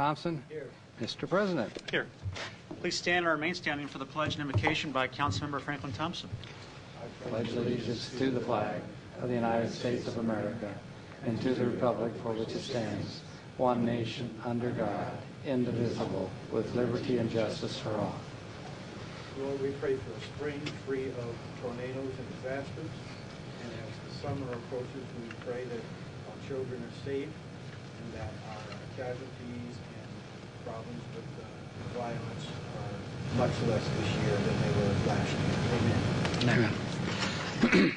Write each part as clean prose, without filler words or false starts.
Thompson. Here. Mr. President. Here. Please stand or remain standing for the pledge and invocation by Councilmember Franklin Thompson. I pledge allegiance to the flag of the United States of America and to the republic for which it stands, one nation, under God, indivisible, with liberty and justice for all. Lord, we pray for a spring free of tornadoes and disasters. And as the summer approaches, we pray that our children are safe and that our casualties and problems with violence are much less this year than they were last year. Amen. Amen.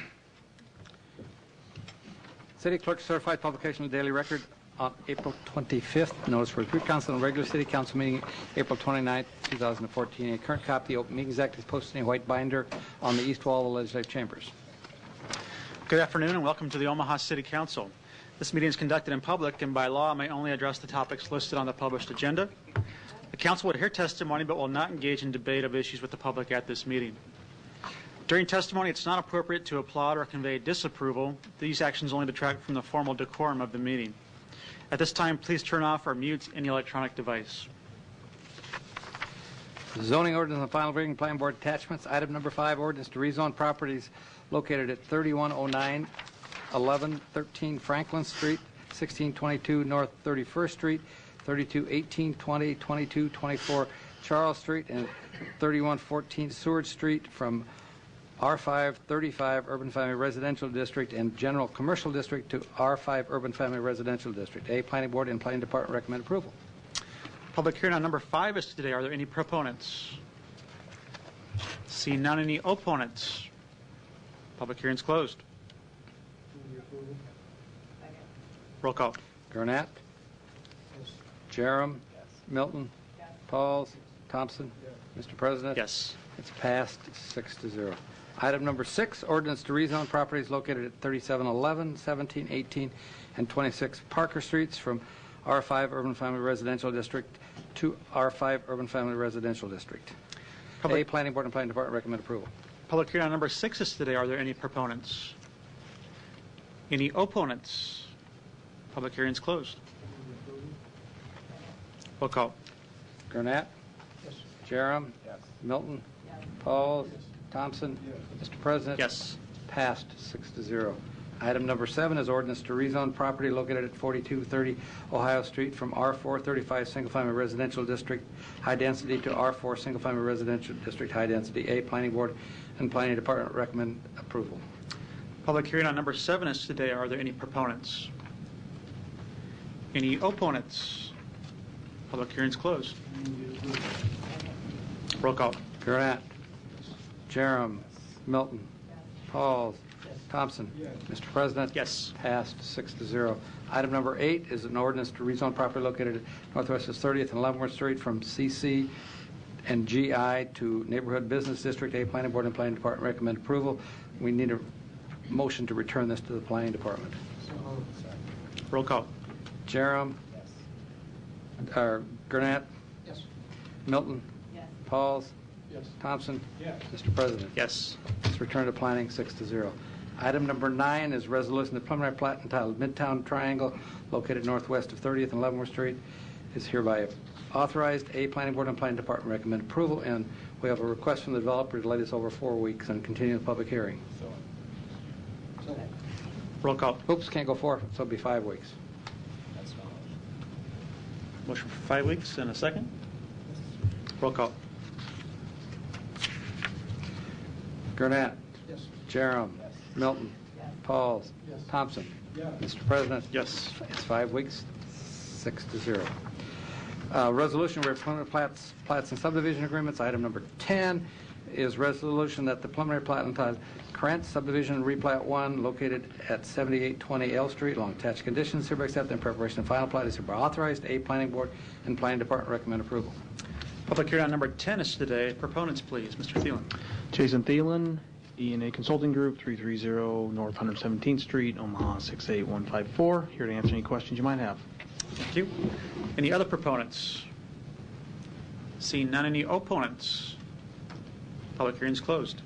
City Clerk certified publication of the Daily Record on April 25th. Notice for Group Council and regular City Council meeting April 29th, 2014. A current copy of the Open Meetings Act is posted in a white binder on the east wall of the legislative chambers. Good afternoon and welcome to the Omaha City Council. This meeting is conducted in public and by law may only address the topics listed on the published agenda. The Council will hear testimony but will not engage in debate of issues with the public at this meeting. During testimony, it's not appropriate to applaud or convey disapproval. These actions only detract from the formal decorum of the meeting. At this time, please turn off or mute any electronic device. Zoning ordinance and final reading, Plan Board attachments. Item number 5, ordinance to rezone properties located at 3109, 1113 Franklin Street, 1622 North 31st Street, 3218, 20, 22, 24 Charles Street, and 3114 Seward Street from R5 35 Urban Family Residential District and General Commercial District to R5 Urban Family Residential District. A, Planning Board and Planning Department recommend approval. Public hearing on number 5 is today. Are there any proponents? Seeing none, any opponents? Public hearing is closed. Roll call. Gurnett? Yes. Jerem? Yes. Milton? Yes. Pauls? Thompson? Yes. Mr. President? Yes. It's passed 6-0. Item number 6, ordinance to rezone properties located at 3711, 17, 18, and 26 Parker Streets from R5 Urban Family Residential District to R5 Urban Family Residential District. A, Planning Board and Planning Department recommend approval. Public hearing on number 6 is today. Are there any proponents? Any opponents? Public hearing is closed. Roll call. Gurnett? Yes. Jerem? Yes. Milton? Yes. Pauls? Yes. Thompson? Yes. Mr. President? Yes. Passed 6-0. Item number 7 is ordinance to rezone property located at 4230 Ohio Street from R4 35 Single Family Residential District High Density to R4 Single Family Residential District High Density. A, Planning Board and Planning Department recommend approval. Public hearing on number 7 is today. Are there any proponents? Any opponents? Public hearing is closed. Roll call. Gurnett? Jerem? Milton? Pauls? Thompson? Mr. President? Yes. Passed 6-0. Item number 8 is an ordinance to rezone property located at northwest of 30th and Leavenworth Street from CC and GI to Neighborhood Business District. A, Planning Board and Planning Department recommend approval. We need a motion to return this to the Planning Department. Roll call. Jerem? Yes. Gurnett? Yes. Milton? Yes. Pauls? Yes. Thompson? Yes. Mr. President? Yes. It's returned to planning 6-0. Item number 9 is resolution. The preliminary plat entitled Midtown Triangle located northwest of 30th and Leavenworth Street is hereby authorized. A, Planning Board and Planning Department recommend approval, and we have a request from the developer to delay this over 4 weeks and continue the public hearing. Roll call. Oops, can't go 4, so it'll be 5 weeks. Motion for 5 weeks and a second. Roll call. Gurnett? Yes. Jerem? Yes. Milton? Yes. Pauls? Yes. Thompson? Yes. Mr. President? Yes. It's 5 weeks, 6-0. Resolution of preliminary plats and subdivision agreements. Item number 10 is resolution that the preliminary plat entitled Krantz Subdivision Replat 1 located at 7820 L Street along attached conditions hereby accepted in preparation of final plat is hereby authorized. A, Planning Board and Planning Department recommend approval. Public hearing on number 10 is today. Proponents, please. Mr. Thielen. Jason Thielen, E&A Consulting Group, 330 North 117th Street, Omaha 68154. Here to answer any questions you might have. Thank you. Any other proponents? Seeing none, any opponents? Public hearing is closed.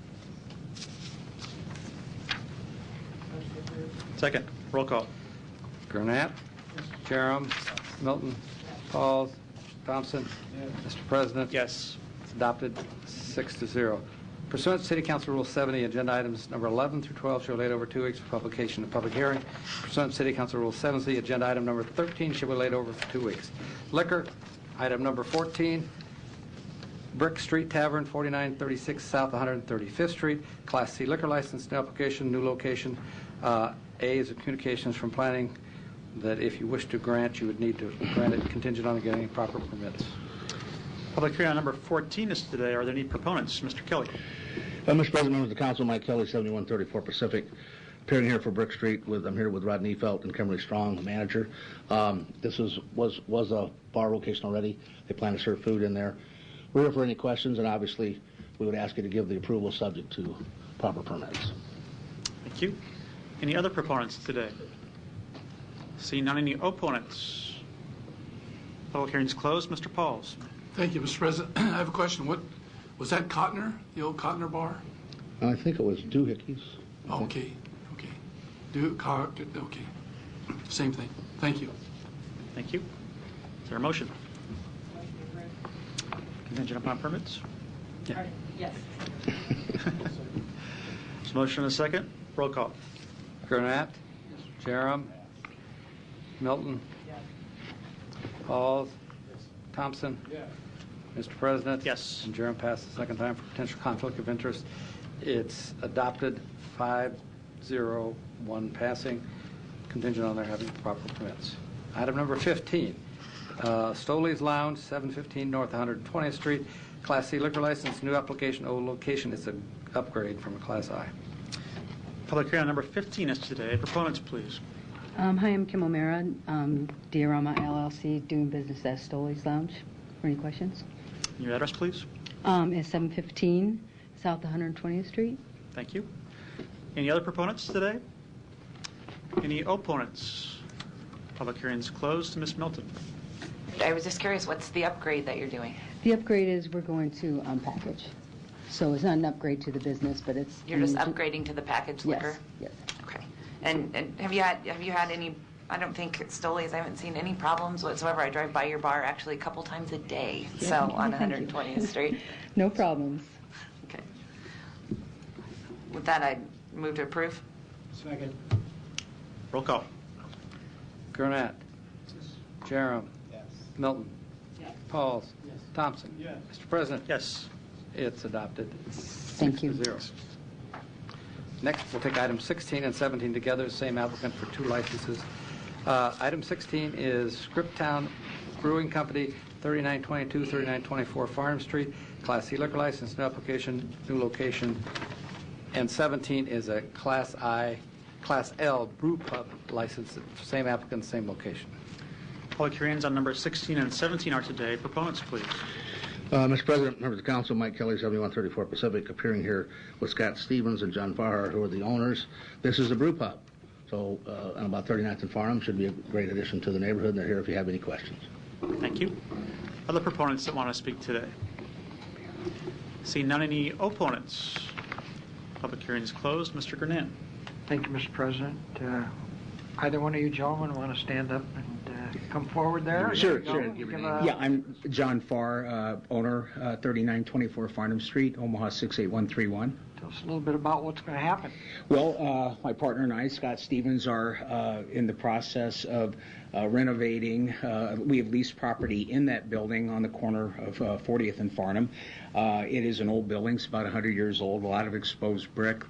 Second. Roll call. Gurnett? Jerem? Milton? Pauls? Thompson? Yes. Mr. President? Yes. It's adopted 6-0. Pursuant to City Council Rule 70, agenda items number 11 through 12 shall be laid over 2 weeks for publication and public hearing. Pursuant to City Council Rule 70, agenda item number 13 shall be laid over for 2 weeks. Liquor, item number 14, Brick Street Tavern, 4936 South 135th Street, Class C liquor license, new application, new location. A is a communications from planning that if you wish to grant, you would need to grant it contingent on getting proper permits. Public hearing on number 14 is today. Are there any proponents? Mr. Kelly. Mr. President, members of the council, Mike Kelly, 7134 Pacific, appearing here for Brick Street. I'm here with Rod Neefelt and Kimberly Strong, the manager. This was a bar location already. They plan to serve food in there. We're here for any questions, and obviously we would ask you to give the approval subject to proper permits. Thank you. Any other proponents today? Seeing none, any opponents? Public hearing is closed. Mr. Pauls. Thank you, Mr. President. I have a question. What was that, Cotner, the old Cotner bar? I think it was Doohickeys. Okay. Okay. Same thing. Thank you. Thank you. Is there a motion? Contingent upon permits? Yes. There's a motion and a second. Roll call. Gurnett? Jerem? Milton? Pauls? Thompson? Mr. President? Yes. And Jerem passed the second time for potential conflict of interest. It's adopted 5-0, 1 passing, contingent on their having proper permits. Item number 15, Stoley's Lounge, 715 North 120th Street, Class C liquor license, new application, old location. It's an upgrade from a Class I. Public hearing on number 15 is today. Proponents, please. Hi, I'm Kim O'Mara, Diorama LLC, doing business as Stoley's Lounge. Any questions? Your address, please. It's 715 South 120th Street. Thank you. Any other proponents today? Any opponents? Public hearing is closed. Ms. Milton. I was just curious, what's the upgrade that you're doing? The upgrade is we're going to package. So it's not an upgrade to the business, but it's... You're just upgrading to the packaged liquor? Yes. Okay. And have you had any, I don't think at Stoley's, I haven't seen any problems whatsoever. I drive by your bar actually a couple times a day, so on Thank you. 120th Street. No problems. Okay. With that, I move to approve. Second. Roll call. Gurnett? Jerem? Yes. Milton? Pauls? Thompson? Yes. Mr. President? Yes. It's adopted. Thank you. 6-0. Next, we'll take item 16 and 17 together, same applicant for 2 licenses. Item 16 is Scriptown Brewing Company, 3922, 3924 Farm Street, Class C liquor license, new application, new location. And 17 is a Class L brew pub license, same applicant, same location. Public hearings on number 16 and 17 are today. Proponents, please. Mr. President, members of the council, Mike Kelly, 7134 Pacific, appearing here with Scott Stevens and John Farrar, who are the owners. This is a brew pub. So on about 39th and Farnham, should be a great addition to the neighborhood, and they're here if you have any questions. Thank you. Other proponents that want to speak today? Seeing none, any opponents? Public hearing is closed. Mr. Gurnett. Thank you, Mr. President. Either one of you gentlemen want to stand up and come forward there? Sure. Yeah, I'm John Farr, owner, 3924 Farnham Street, Omaha 68131. Tell us a little bit about what's going to happen. Well, my partner and I, Scott Stevens, are in the process of renovating. We have leased property in that building on the corner of 40th and Farnham. It is an old building. It's about 100 years old. A lot of exposed brick,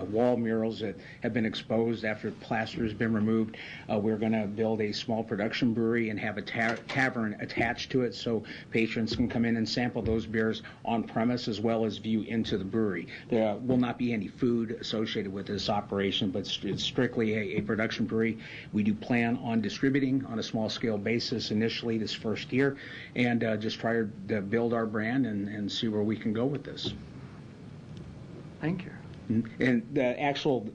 wall murals that have been exposed after plaster has been removed. We're going to build a small production brewery and have a tavern attached to it so patrons can come in and sample those beers on premise as well as view into the brewery. There will not be any food associated with this operation, but it's strictly a production brewery. We do plan on distributing on a small scale basis initially this first year and just try to build our brand and see where we can go with this. Thank you. And the actual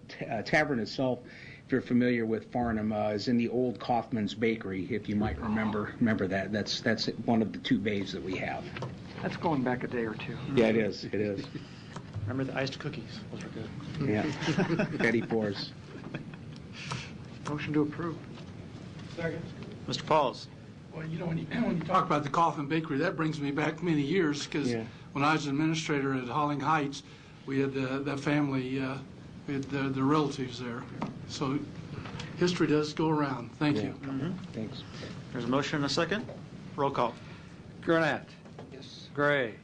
tavern itself, if you're familiar with Farnham, is in the old Kaufman's Bakery, if you might remember that. That's one of the 2 bays that we have. That's going back a day or 2. Yeah, it is. Remember the iced cookies? Those are good. Yeah. Betty Fours. Motion to approve. Second. Mr. Pauls. Well, you know, when you talk about the Coffin Bakery, that brings me back many years, because when I was an administrator at Holling Heights, we had that family, we had the relatives there. So history does go around. Thank you. Thanks. There's a motion and a second. Roll call. Gurnett. Yes. Gray.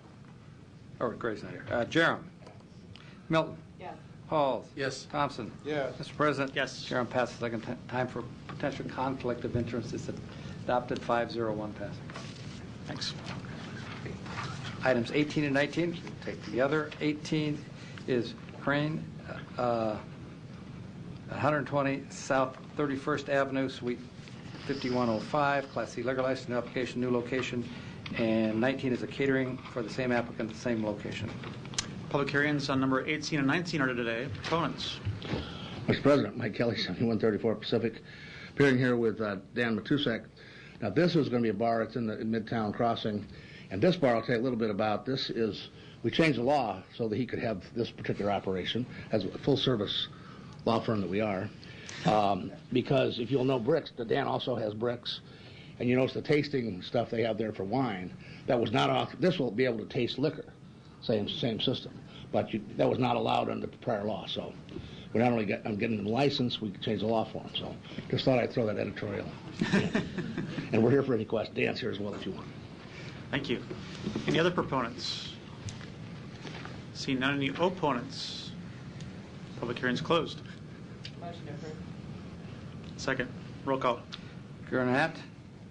Oh, Gray's not here. Jerem. Milton. Yes. Pauls. Yes. Thompson. Yes. Mr. President. Yes. Jerem passes second time for potential conflict of interest. It's adopted 5-0-1 passing. Thanks. Items 18 and 19, take together. 18 is Crane, 120 South 31st Avenue, Suite 5105, Class C liquor license, new application, new location. And 19 is a catering for the same applicant, the same location. Public hearings on number 18 and 19 are today. Proponents. Mr. President, Mike Kelly, 7134 Pacific, appearing here with Dan Matusek. Now, this is going to be a bar. It's in the Midtown Crossing. And this bar, I'll tell you a little bit about. This is, we changed the law so that he could have this particular operation as a full-service law firm that we are. Because if you'll know Bricks, Dan also has Bricks. And you notice the tasting stuff they have there for wine. That was not off. This will be able to taste liquor. Same system. But that was not allowed under the prior law. So we not only I'm getting them licensed, we can change the law for them. So just thought I'd throw that editorial in. And we're here for any questions. Dan's here as well if you want. Thank you. Any other proponents? Seeing none, any opponents? Public hearing's closed. Motion approved. Second. Roll call. Gurnett.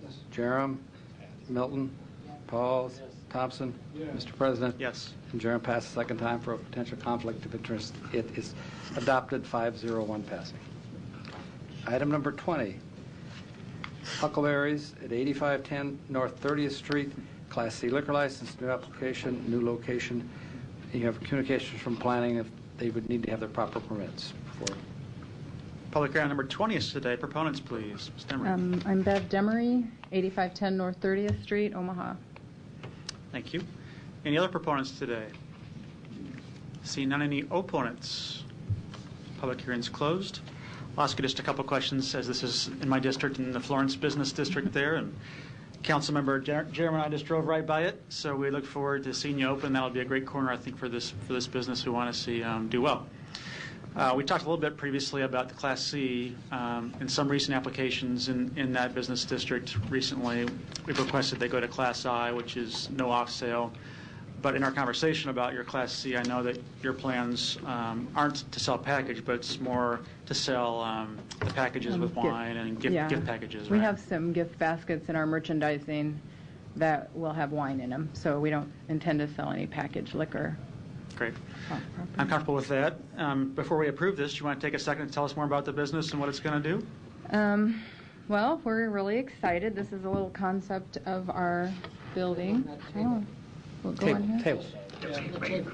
Yes. Jerem. Milton. Pauls. Thompson. Mr. President. Yes. And Jerem passes second time for a potential conflict of interest. It is adopted 5-0-1 passing. Item number 20. Huckleberries at 8510 North 30th Street, Class C liquor license, new application, new location. You have communications from planning if they would need to have their proper permits before. Public hearing number 20 is today. Proponents, please. Ms. Demery. I'm Bev Demery, 8510 North 30th Street, Omaha. Thank you. Any other proponents today? Seeing none, any opponents? Public hearing's closed. I'll ask you just a couple questions, as this is in my district, in the Florence Business District there, and Councilmember Jeremy and I just drove right by it, so we look forward to seeing you open. That'll be a great corner, I think, for this business we want to see do well. We talked a little bit previously about the Class C. In some recent applications in that business district recently, we've requested they go to Class I, which is no off sale. But in our conversation about your Class C, I know that your plans aren't to sell package, but it's more to sell the packages with wine and gift packages, right? We have some gift baskets in our merchandising that will have wine in them, so we don't intend to sell any packaged liquor. Great. I'm comfortable with that. Before we approve this, do you want to take a second to tell us more about the business and what it's going to do? Well, we're really excited. This is a little concept of our building. Oh. We'll go on here. Table. Right here.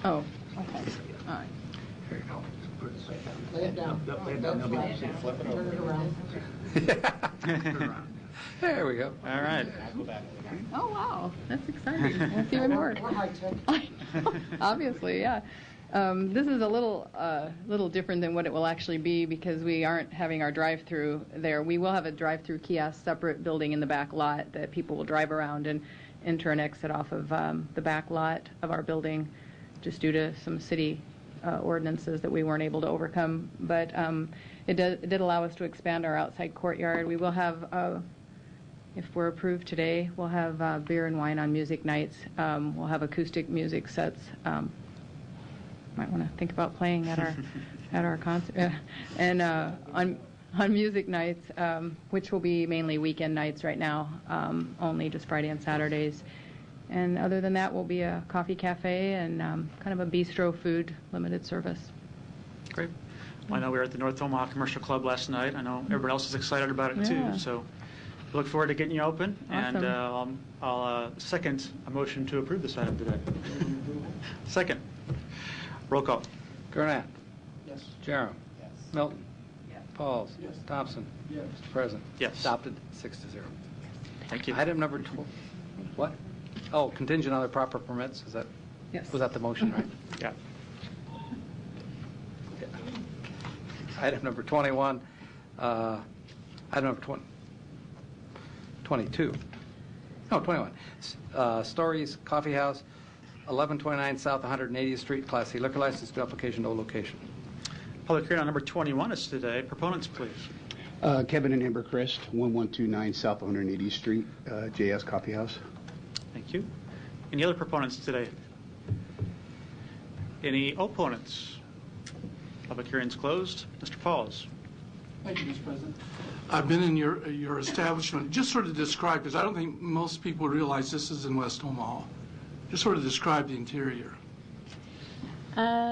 Oh, okay. All right. There you go. Lay it down. Lay it down. They'll be able to see it. Flip it over. Turn it around. There we go. All right. Oh, wow. That's exciting. That's even more. More high tech. Obviously, yeah. This is a little different than what it will actually be because we aren't having our drive-through there. We will have a drive-through kiosk separate building in the back lot that people will drive around and enter and exit off of the back lot of our building just due to some city ordinances that we weren't able to overcome. But it did allow us to expand our outside courtyard. We will have, if we're approved today, we'll have beer and wine on music nights. We'll have acoustic music sets. Might want to think about playing at our concert. And on music nights, which will be mainly weekend nights right now, only just Friday and Saturdays. And other than that, will be a coffee cafe and kind of a bistro food limited service. Great. Well, I know we were at the North Omaha Commercial Club last night. I know everybody else is excited about it too. So we look forward to getting you open. Awesome. And I'll second a motion to approve this item today. Second. Roll call. Gurnett. Yes. Jerem. Yes. Milton. Yes. Pauls. Yes. Thompson. Yes. Mr. President. Yes. Adopted 6-0. Thank you. Item number 12. What? Oh, contingent on the proper permits. Is that? Yes. Was that the motion, right? Yeah. Item number 21. Item number 20. 22. No, 21. Stories Coffee House, 1129 South 180th Street, Class C liquor license, new application, no location. Public hearing on number 21 is today. Proponents, please. Kevin and Amber Christ, 1129 South 180th Street, JS Coffee House. Thank you. Any other proponents today? Any opponents? Public hearing's closed. Mr. Pauls. Thank you, Mr. President. I've been in your establishment. Just sort of describe, because I don't think most people realize this is in West Omaha. Just sort of describe the interior.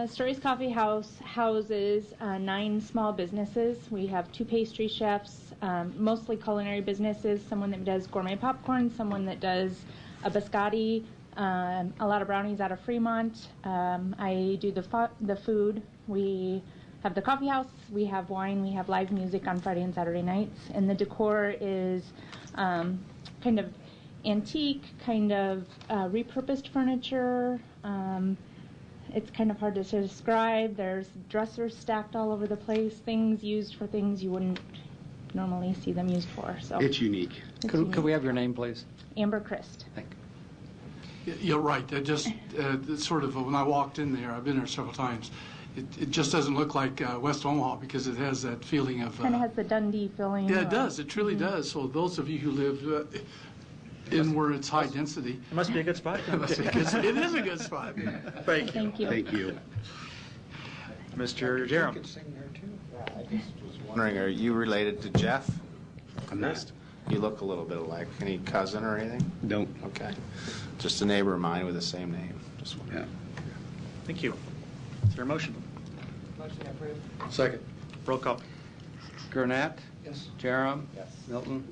Stories Coffee House houses 9 small businesses. We have 2 pastry chefs, mostly culinary businesses, someone that does gourmet popcorn, someone that does a biscotti, a lot of brownies out of Fremont. I do the food. We have the coffee house, we have wine, we have live music on Friday and Saturday nights, and the decor is kind of antique, kind of repurposed furniture. It's kind of hard to describe. There's dressers stacked all over the place, things used for things you wouldn't normally see them used for. So It's unique. Could we have your name, please? Amber Christ. Thank Yeah, you're right. That just sort of, when I walked in there, I've been there several times, it just doesn't look like West Omaha because it has that feeling of... Kind of has the Dundee feeling. Yeah, it does. It truly does. So those of you who live in where it's high density... It must be a good spot. It is a good spot. Thank you. Thank you. Thank you. Mr. Jerem. Wondering, are you related to Jeff? I'm not. You look a little bit alike. Any cousin or anything? Don't. Okay. Just a neighbor of mine with the same name. Just wondering. Yeah. Thank you. Is there a motion? Second. Roll call. Gurnett? Yes. Jerem? Yes. Milton?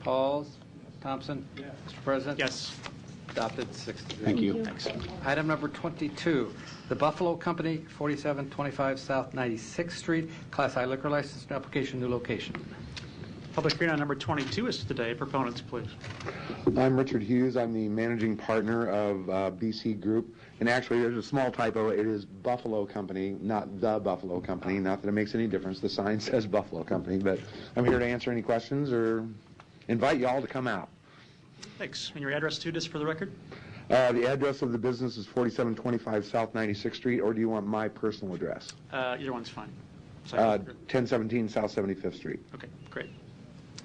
Pauls? Thompson? Yes. Mr. President? Yes. Adopted 6-0. Thank you. Item number 22, The Buffalo Company, 4725 South 96th Street, Class I liquor license, new application, new location. Public hearing on number 22 is today. Proponents, please. I'm Richard Hughes. I'm the managing partner of BC Group. And actually, there's a small typo. It is Buffalo Company, not the Buffalo Company. Not that it makes any difference. The sign says Buffalo Company. But I'm here to answer any questions or invite you all to come out. Thanks. And your address, too, just for the record? The address of the business is 4725 South 96th Street, or do you want my personal address? Either one's fine. 1017 South 75th Street. Okay, great.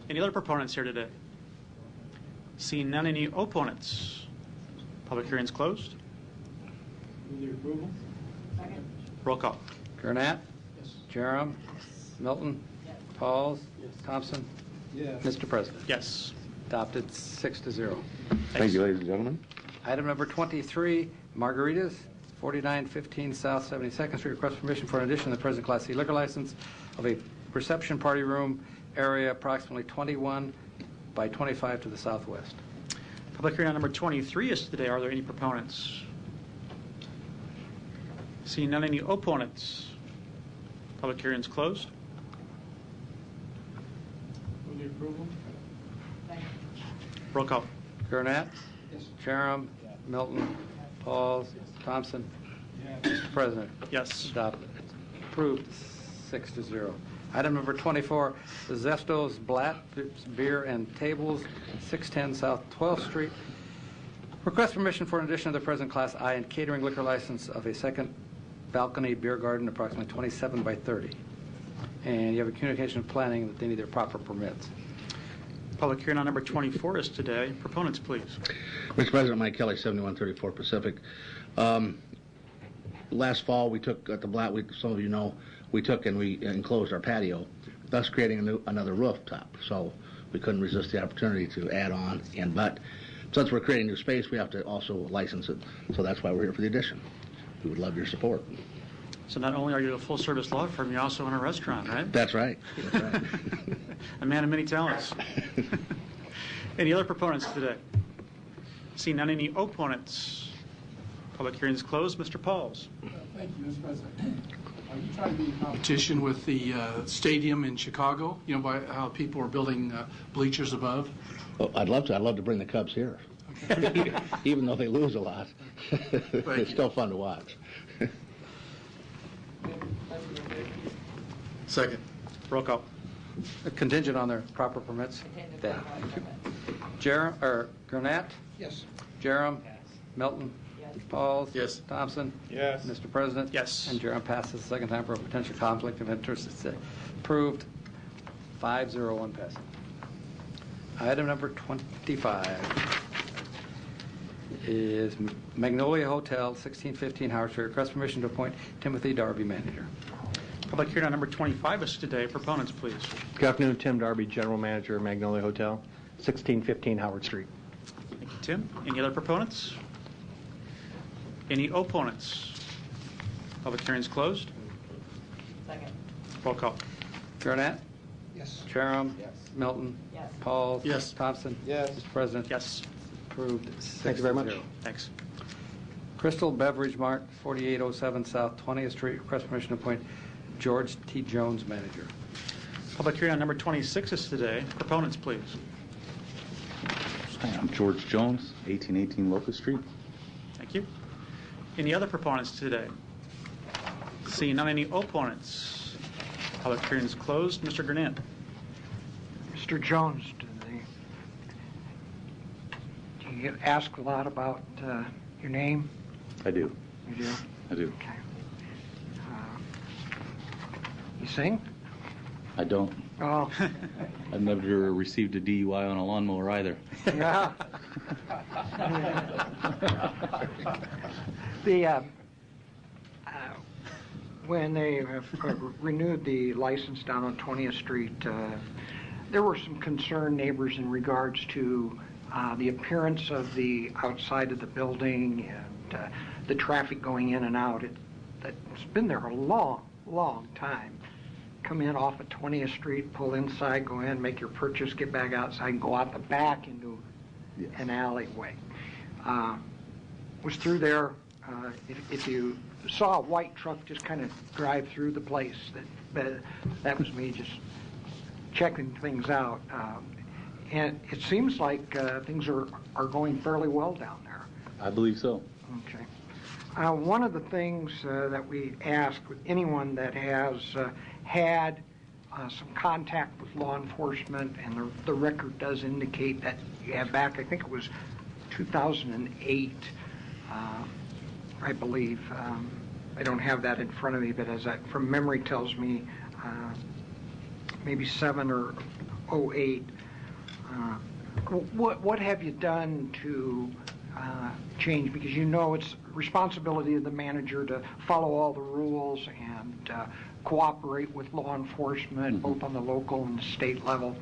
Any other proponents here today? Seeing none, any opponents? Public hearing's closed. Move the approval. Roll call. Gurnett? Yes. Jerem? Milton? Yes. Pauls? Yes. Thompson? Yes. Mr. President? Yes. Adopted 6-0. Thank you, ladies and gentlemen. Item number 23, Margaritas, 4915 South 72nd Street. Request permission for an addition to the present Class C liquor license of a reception party room area approximately 21 by 25 to the southwest. Public hearing on number 23 is today. Are there any proponents? Seeing none, any opponents? Public hearing's closed. Move the approval. Roll call. Gurnett? Yes. Jerem? Milton? Pauls? Thompson? Yes. Mr. President? Yes. Adopted. Approved 6-0. Item number 24, the Zestos Blatt Beer and Tables, 610 South 12th Street. Request permission for an addition to the present Class I and catering liquor license of a second balcony beer garden, approximately 27 by 30. And you have a communication of planning that they need their proper permits. Public hearing on number 24 is today. Proponents, please. Mr. President, Mike Kelly, 7134 Pacific. Last fall, we took at the Blatt, some of you know, we took and we enclosed our patio, thus creating another rooftop. So we couldn't resist the opportunity to add on. But since we're creating new space, we have to also license it. So that's why we're here for the addition. We would love your support. So not only are you a full-service law firm, you're also in a restaurant, right? That's right. That's right. A man of many talents. Any other proponents today? Seeing none, any opponents? Public hearing is closed. Mr. Pauls. Thank you, Mr. President. Are you trying to be in competition with the stadium in Chicago? You know, by how people are building bleachers above? Well, I'd love to. I'd love to bring the Cubs here. Even though they lose a lot. It's still fun to watch. Second. Roll call. Contingent on their proper permits? Yeah. Gurnett? Yes. Jerem? Milton? Pauls? Yes. Thompson? Yes. Mr. President? Yes. And Jerem passes the second time for a potential conflict of interest. It's approved 501 passing. Item number 25 is Magnolia Hotel, 1615 Howard Street. Request permission to appoint Timothy Darby manager. Public hearing on number 25 is today. Proponents, please. Good afternoon, Tim Darby, General Manager, Magnolia Hotel, 1615 Howard Street. Thank you, Tim. Any other proponents? Any opponents? Public hearing is closed. Second. Roll call. Gurnett? Yes. Jerem? Milton? Yes. Pauls? Yes. Thompson? Yes. Mr. President? Yes. Approved 6-0. Thank you very much. Thanks. Crystal Beverage Mart, 4807 South 20th Street. Request permission to appoint George T. Jones manager. Public hearing on number 26 is today. Proponents, please. Hi, I'm George Jones, 1818 Locust Street. Thank you. Any other proponents today? Seeing none, any opponents? Public hearing is closed. Mr. Gurnett. Mr. Jones, do you get asked a lot about your name? I do. You do? I do. Okay. You sing? I don't. Oh. I've never received a DUI on a lawnmower either. Yeah. The when they renewed the license down on 20th Street, there were some concerned neighbors in regards to the appearance of the outside of the building and the traffic going in and out. It's been there a long time. Come in off of 20th Street, pull inside, go in, make your purchase, get back outside, and go out the back into an alleyway. Was through there. If you saw a white truck just kind of drive through the place, that was me just checking things out. And it seems like things are going fairly well down there. I believe so. Okay. One of the things that we ask with anyone that has had some contact with law enforcement, and the record does indicate that you have back, I think it was 2008, I believe. I don't have that in front of me, but as that from memory tells me, maybe 7 or 08. What have you done to change? Because you know it's responsibility of the manager to follow all the rules and cooperate with law enforcement, both on the local and the state level,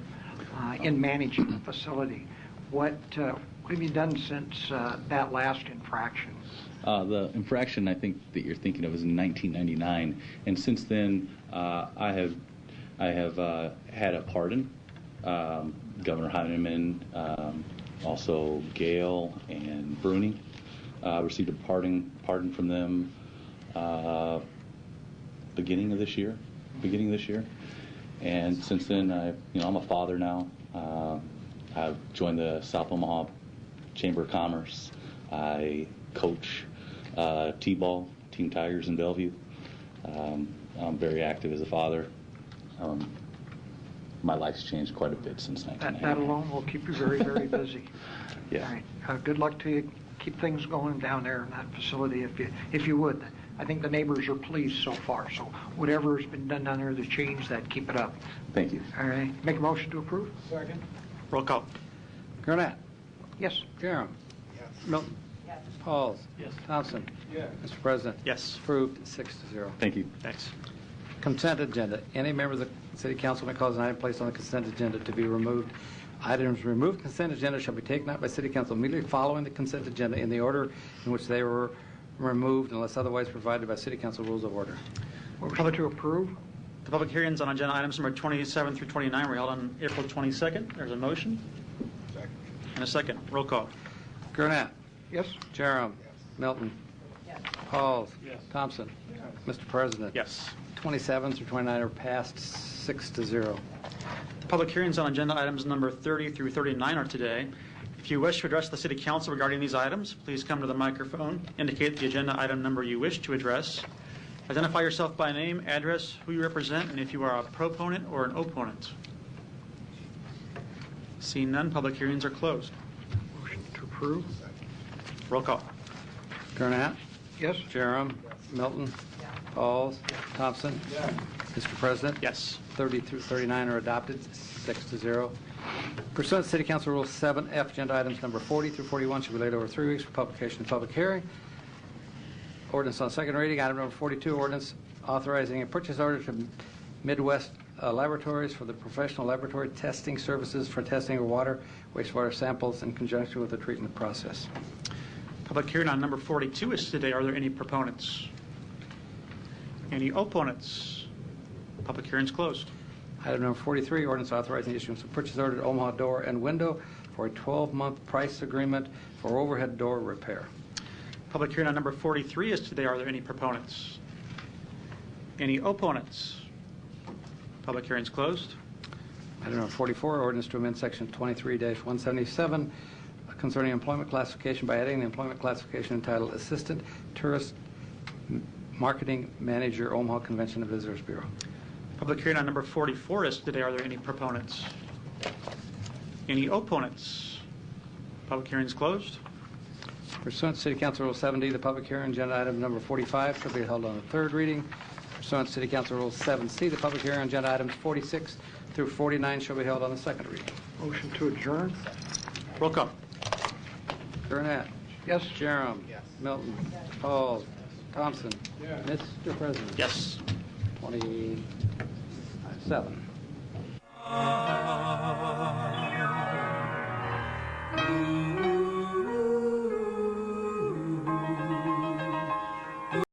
in managing the facility. What have you done since that last infraction? The infraction I think that you're thinking of is in 1999, and since then I have had a pardon. Governor Heinemann, also Gale and Bruni received a pardon from them beginning of this year, and since then I'm a father now. I've joined the South Omaha Chamber of Commerce. I coach T-ball, Team Tigers in Bellevue. I'm very active as a father. My life's changed quite a bit since 1990. That alone will keep you very, very busy. Yeah. All right. Good luck to you. Keep things going down there in that facility if you would. I think the neighbors are pleased so far. So whatever has been done down there to change that, keep it up. Thank you. All right. Make a motion to approve. Second. Roll call. Gurnett? Yes. Jerem? Yes. Milton? Yes. Pauls? Yes. Thompson? Yes. Mr. President? Yes. Approved 6-0. Thank you. Thanks. Consent agenda. Any member of the City Council may cause an item placed on the consent agenda to be removed. Items removed from consent agenda shall be taken up by City Council immediately following the consent agenda in the order in which they were removed unless otherwise provided by City Council rules of order. Motion to approve. The public hearings on agenda items number 27 through 29 were held on April 22nd. There's a motion. Second. And a second. Roll call. Gurnett? Yes. Jerem? Milton? Yes. Pauls? Yes. Thompson? Mr. President? Yes. 27 through 29 are passed 6-0. Public hearings on agenda items number 30 through 39 are today. If you wish to address the City Council regarding these items, please come to the microphone, indicate the agenda item number you wish to address, Identify yourself by name, address, who you represent, and if you are a proponent or an opponent. Seeing none, public hearings are closed. Motion to approve? Roll call. Gurnett? Yes. Jerem? Milton? Pauls? Thompson? Mr. President? Yes. 30 through 39 are adopted, 6-0. Pursuant to City Council Rule 7F, agenda items number 40 through 41 should be laid over 3 weeks for publication and public hearing. Ordinance on second reading, item number 42, ordinance authorizing a purchase order to Midwest Laboratories for the professional laboratory testing services for testing of water, wastewater samples in conjunction with the treatment process. Public hearing on number 42 is today. Are there any proponents? Any opponents? Public hearing is closed. Item number 43, ordinance authorizing the issuance of purchase order to Omaha Door and Window for a 12-month price agreement for overhead door repair. Public hearing on number 43 is today. Are there any proponents? Any opponents? Public hearing is closed. Item number 44, ordinance to amend section 23-177 concerning employment classification by adding the employment classification entitled Assistant Tourist Marketing Manager, Omaha Convention and Visitors Bureau. Public hearing on number 44 is today. Are there any proponents? Any opponents? Public hearing is closed. Pursuant to City Council Rule 7D, the public hearing, agenda item number 45, shall be held on the third reading. Pursuant to City Council Rule 7C, the public hearing on agenda items 46 through 49 shall be held on the second reading. Motion to adjourn? Roll call. Gurnett. Yes. Jerem. Yes. Milton. Pauls. Thompson. Yes. Mr. President. Yes. 27.